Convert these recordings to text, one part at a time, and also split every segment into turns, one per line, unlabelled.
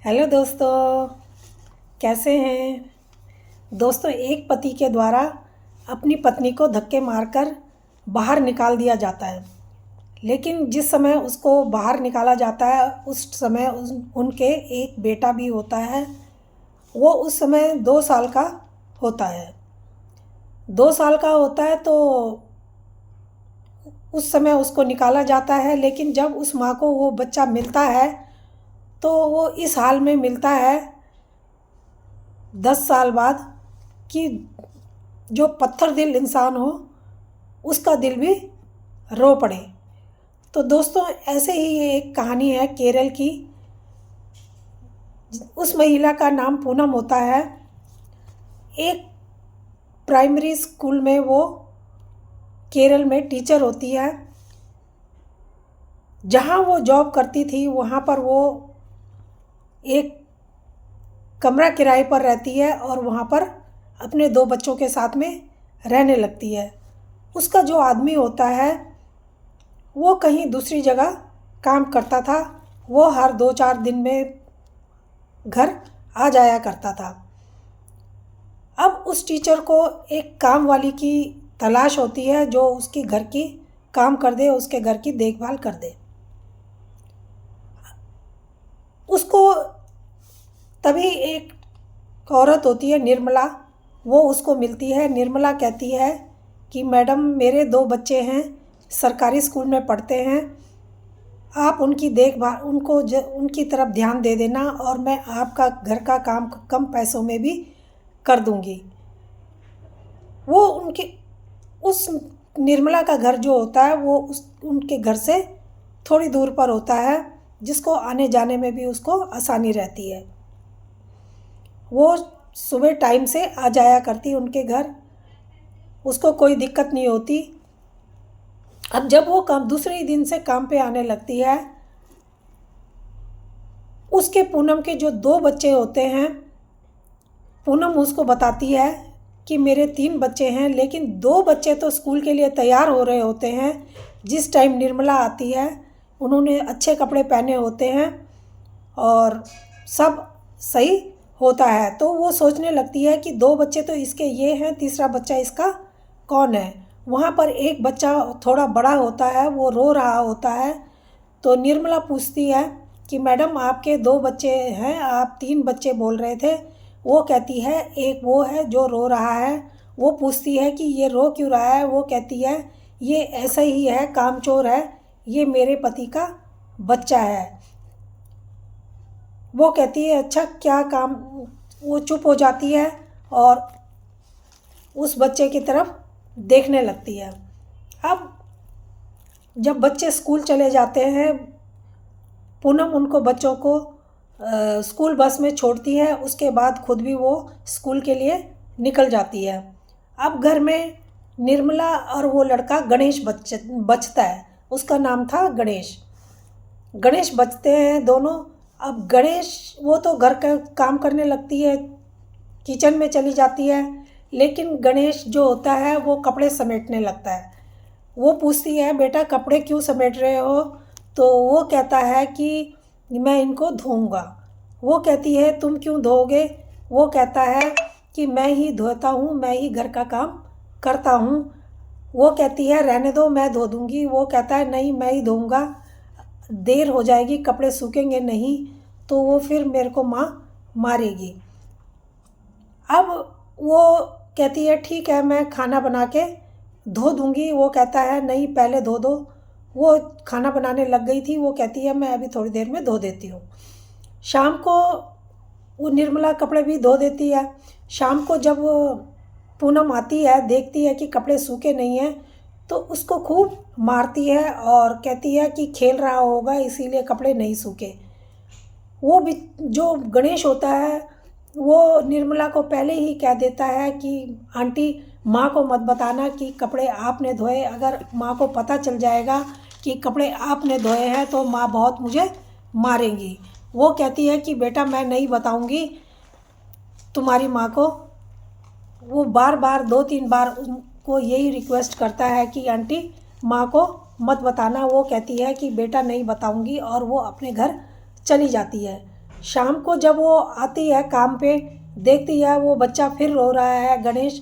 Hello दोस्तों, कैसे हैं। दोस्तों, एक पति के द्वारा अपनी पत्नी को धक्के मारकर बाहर निकाल दिया जाता है। लेकिन जिस समय उसको बाहर निकाला जाता है उस समय उनके एक बेटा भी होता है। वो उस समय 2 साल का होता है। 2 साल का होता है तो उस समय उसको निकाला जाता है। लेकिन जब उस माँ को वो बच्चा मिलता है तो वो इस हाल में मिलता है 10 साल बाद कि जो पत्थर दिल इंसान हो उसका दिल भी रो पड़े। तो दोस्तों, ऐसे ही ये एक कहानी है केरल की। उस महिला का नाम पूनम होता है। एक प्राइमरी स्कूल में वो केरल में टीचर होती है। जहाँ वो जॉब करती थी वहाँ पर वो एक कमरा किराए पर रहती है और वहाँ पर अपने 2 बच्चों के साथ में रहने लगती है। उसका जो आदमी होता है वो कहीं दूसरी जगह काम करता था। वो हर 2-4 दिन में घर आ जाया करता था। अब उस टीचर को एक काम वाली की तलाश होती है जो उसकी घर की काम कर दे, उसके घर की देखभाल कर दे। उसको तभी एक औरत होती है निर्मला, वो उसको मिलती है। निर्मला कहती है कि मैडम, मेरे 2 बच्चे हैं, सरकारी स्कूल में पढ़ते हैं, आप उनकी देखभाल उनकी तरफ ध्यान दे देना और मैं आपका घर का काम कम पैसों में भी कर दूंगी। वो उस निर्मला का घर जो होता है वो उनके घर से थोड़ी दूर पर होता है, जिसको आने जाने में भी उसको आसानी रहती है। वो सुबह टाइम से आ जाया करती उनके घर, उसको कोई दिक्कत नहीं होती। अब जब वो काम दूसरे ही दिन से काम पे आने लगती है, उसके पूनम के जो 2 बच्चे होते हैं, पूनम उसको बताती है कि मेरे 3 बच्चे हैं, लेकिन 2 बच्चे तो स्कूल के लिए तैयार हो रहे होते हैं। जिस टाइम निर्मला आती है उन्होंने अच्छे कपड़े पहने होते हैं और सब सही होता है। तो वो सोचने लगती है कि 2 बच्चे तो इसके ये हैं, तीसरा बच्चा इसका कौन है। वहाँ पर एक बच्चा थोड़ा बड़ा होता है, वो रो रहा होता है। तो निर्मला पूछती है कि मैडम, आपके 2 बच्चे हैं, आप 3 बच्चे बोल रहे थे। वो कहती है एक वो है जो रो रहा है। वो पूछती है कि ये रो क्यों रहा है। वो कहती है ये ऐसा ही है, कामचोर है, ये मेरे पति का बच्चा है। वो कहती है अच्छा क्या काम। वो चुप हो जाती है और उस बच्चे की तरफ देखने लगती है। अब जब बच्चे स्कूल चले जाते हैं, पूनम उनको बच्चों को स्कूल बस में छोड़ती है। उसके बाद खुद भी वो स्कूल के लिए निकल जाती है। अब घर में निर्मला और वो लड़का गणेश बचता है। उसका नाम था गणेश। गणेश बचते हैं दोनों। अब गणेश वो तो घर का काम करने लगती है, किचन में चली जाती है। लेकिन गणेश जो होता है वो कपड़े समेटने लगता है। वो पूछती है बेटा कपड़े क्यों समेट रहे हो। तो वो कहता है कि मैं इनको धोऊंगा। वो कहती है तुम क्यों धोओगे। वो कहता है कि मैं ही धोता हूँ, मैं ही घर का काम करता हूँ। वो कहती है रहने दो, मैं धो दूँगी। वो कहता है नहीं, मैं ही धोऊंगा, देर हो जाएगी, कपड़े सूखेंगे नहीं तो वो फिर मेरे को माँ मारेगी। अब वो कहती है ठीक है, मैं खाना बना के धो दूँगी। वो कहता है नहीं, पहले धो दो। वो खाना बनाने लग गई थी। वो कहती है मैं अभी थोड़ी देर में धो देती हूँ। शाम को वो निर्मला कपड़े भी धो देती है। शाम को जब पूनम आती है, देखती है कि कपड़े सूखे नहीं हैं, तो उसको खूब मारती है और कहती है कि खेल रहा होगा इसीलिए कपड़े नहीं सूखे। वो भी जो गणेश होता है वो निर्मला को पहले ही कह देता है कि आंटी, माँ को मत बताना कि कपड़े आपने धोए। अगर माँ को पता चल जाएगा कि कपड़े आपने धोए हैं तो माँ बहुत मुझे मारेंगी। वो कहती है कि बेटा मैं नहीं बताऊंगी तुम्हारी माँ को। वो बार बार 2-3 बार उनको यही रिक्वेस्ट करता है कि आंटी माँ को मत बताना। वो कहती है कि बेटा नहीं बताऊंगी और वो अपने घर चली जाती है। शाम को जब वो आती है काम पे, देखती है वो बच्चा फिर रो रहा है गणेश।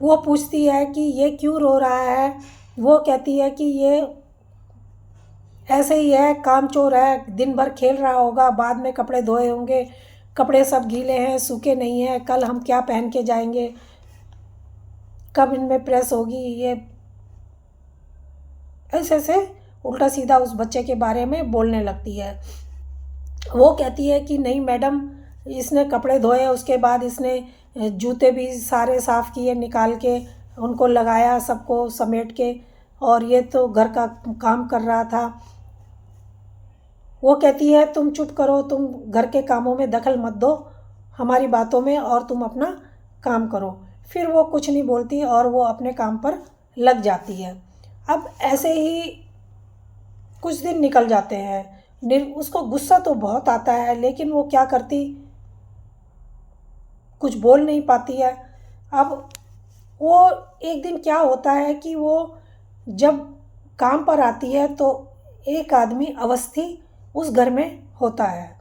वो पूछती है कि ये क्यों रो रहा है। वो कहती है कि ये ऐसे ही है, कामचोर है, दिन भर खेल रहा होगा, बाद में कपड़े धोए होंगे, कपड़े सब गीले हैं, सूखे नहीं हैं, कल हम क्या पहन के जाएंगे, कब इनमें प्रेस होगी। ये ऐसे ऐसे उल्टा सीधा उस बच्चे के बारे में बोलने लगती है। वो कहती है कि नहीं मैडम, इसने कपड़े धोए, उसके बाद इसने जूते भी सारे साफ़ किए, निकाल के उनको लगाया सबको समेट के, और ये तो घर का काम कर रहा था। वो कहती है तुम चुप करो, तुम घर के कामों में दखल मत दो हमारी बातों में, और तुम अपना काम करो। फिर वो कुछ नहीं बोलती और वो अपने काम पर लग जाती है। अब ऐसे ही कुछ दिन निकल जाते हैं। उसको गुस्सा तो बहुत आता है, लेकिन वो क्या करती, कुछ बोल नहीं पाती है। अब वो एक दिन क्या होता है कि वो जब काम पर आती है तो एक आदमी अवस्थी उस घर में होता है।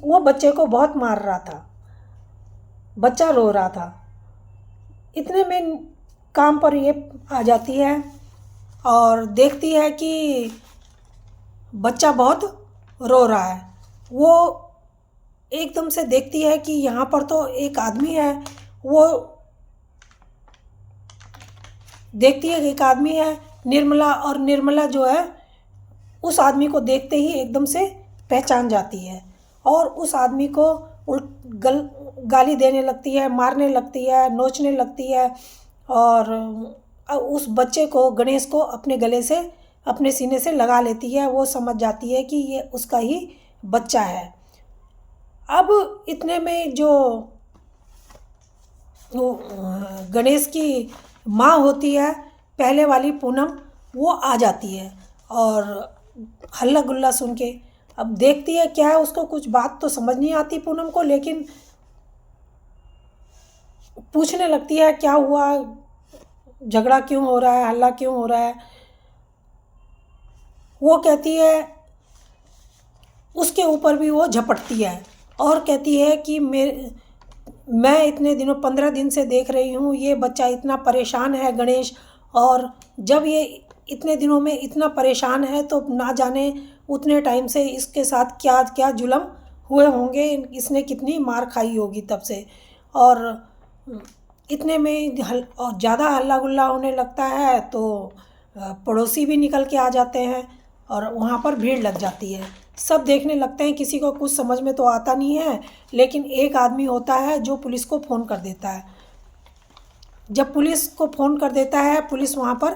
वो बच्चे को बहुत मार रहा था, बच्चा रो रहा था। इतने में काम पर ये आ जाती है और देखती है कि बच्चा बहुत रो रहा है। वो एकदम से देखती है कि यहाँ पर तो एक आदमी है। वो देखती है कि एक आदमी है, निर्मला, और निर्मला जो है उस आदमी को देखते ही एकदम से पहचान जाती है और उस आदमी को गाली देने लगती है, मारने लगती है, नोचने लगती है, और उस बच्चे को, गणेश को, अपने गले से, अपने सीने से लगा लेती है। वो समझ जाती है कि ये उसका ही बच्चा है। अब इतने में जो गणेश की माँ होती है, पहले वाली पूनम, वो आ जाती है और हल्ला गुल्ला सुन के अब देखती है क्या है। उसको कुछ बात तो समझ नहीं आती पूनम को, लेकिन पूछने लगती है क्या हुआ, झगड़ा क्यों हो रहा है, हल्ला क्यों हो रहा है। वो कहती है, उसके ऊपर भी वो झपटती है और कहती है कि मैं इतने दिनों, 15 दिन से देख रही हूँ ये बच्चा इतना परेशान है गणेश, और जब ये इतने दिनों में इतना परेशान है तो ना जाने उतने टाइम से इसके साथ क्या क्या जुल्म हुए होंगे, इसने कितनी मार खाई होगी तब से। और इतने में और ज़्यादा हल्ला गुल्ला होने लगता है तो पड़ोसी भी निकल के आ जाते हैं और वहाँ पर भीड़ लग जाती है। सब देखने लगते हैं, किसी को कुछ समझ में तो आता नहीं है, लेकिन एक आदमी होता है जो पुलिस को फ़ोन कर देता है। जब पुलिस को फ़ोन कर देता है, पुलिस वहाँ पर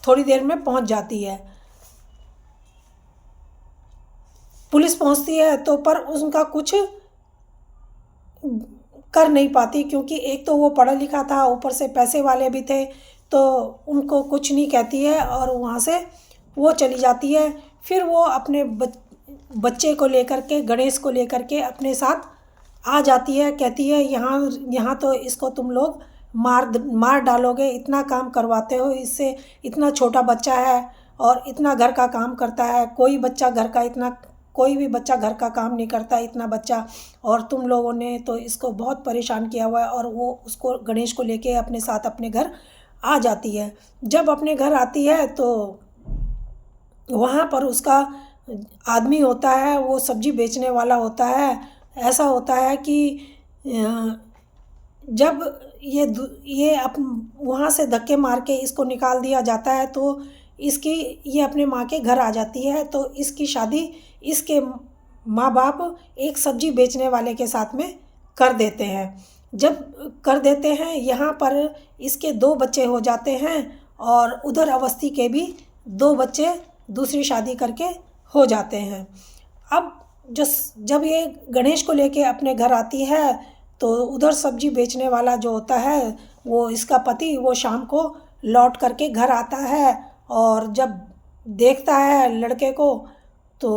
थोड़ी देर में पहुँच जाती है। पुलिस पहुँचती है तो पर उनका कुछ कर नहीं पाती, क्योंकि एक तो वो पढ़ा लिखा था, ऊपर से पैसे वाले भी थे, तो उनको कुछ नहीं कहती है और वहाँ से वो चली जाती है। फिर वो अपने बच्चे को लेकर के, गणेश को लेकर के अपने साथ आ जाती है। कहती है यहाँ तो इसको तुम लोग मार डालोगे, इतना काम करवाते हो इससे, इतना छोटा बच्चा है और इतना घर का काम करता है। कोई भी बच्चा घर का काम नहीं करता इतना बच्चा, और तुम लोगों ने तो इसको बहुत परेशान किया हुआ है। और वो उसको, गणेश को लेके अपने साथ अपने घर आ जाती है। जब अपने घर आती है तो वहाँ पर उसका आदमी होता है, वो सब्ज़ी बेचने वाला होता है। ऐसा होता है कि जब ये वहाँ से धक्के मार के इसको निकाल दिया जाता है तो ये अपने माँ के घर आ जाती है। तो इसकी शादी इसके माँ बाप एक सब्ज़ी बेचने वाले के साथ में कर देते हैं। जब कर देते हैं, यहाँ पर इसके 2 बच्चे हो जाते हैं और उधर अवस्थी के भी 2 बच्चे दूसरी शादी करके हो जाते हैं। अब जब ये गणेश को लेके अपने घर आती है तो उधर सब्ज़ी बेचने वाला जो होता है, वो इसका पति, वो शाम को लौट करके घर आता है और जब देखता है लड़के को तो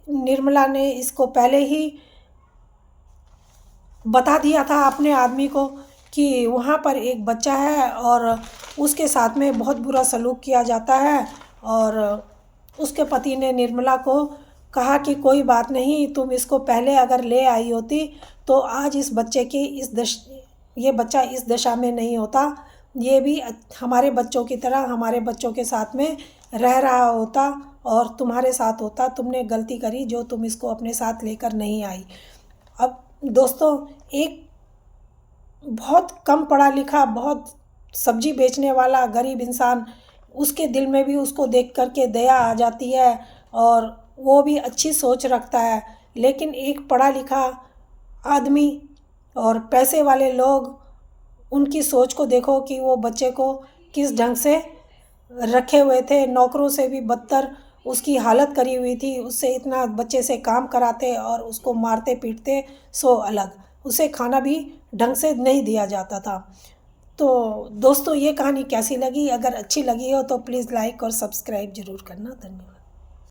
निर्मला ने इसको पहले ही बता दिया था अपने आदमी को कि वहाँ पर एक बच्चा है और उसके साथ में बहुत बुरा सलूक किया जाता है। और उसके पति ने निर्मला को कहा कि कोई बात नहीं, तुम इसको पहले अगर ले आई होती तो आज इस बच्चे की ये बच्चा इस दशा में नहीं होता, ये भी हमारे बच्चों की तरह हमारे बच्चों के साथ में रह रहा होता और तुम्हारे साथ होता। तुमने गलती करी जो तुम इसको अपने साथ लेकर नहीं आई। अब दोस्तों, एक बहुत कम पढ़ा लिखा, बहुत सब्जी बेचने वाला गरीब इंसान, उसके दिल में भी उसको देख कर के दया आ जाती है और वो भी अच्छी सोच रखता है। लेकिन एक पढ़ा लिखा आदमी और पैसे वाले लोग, उनकी सोच को देखो कि वो बच्चे को किस ढंग से रखे हुए थे, नौकरों से भी बदतर उसकी हालत करी हुई थी। उससे इतना बच्चे से काम कराते और उसको मारते पीटते, सो अलग उसे खाना भी ढंग से नहीं दिया जाता था। तो दोस्तों, ये कहानी कैसी लगी? अगर अच्छी लगी हो तो प्लीज़ लाइक और सब्सक्राइब ज़रूर करना। धन्यवाद।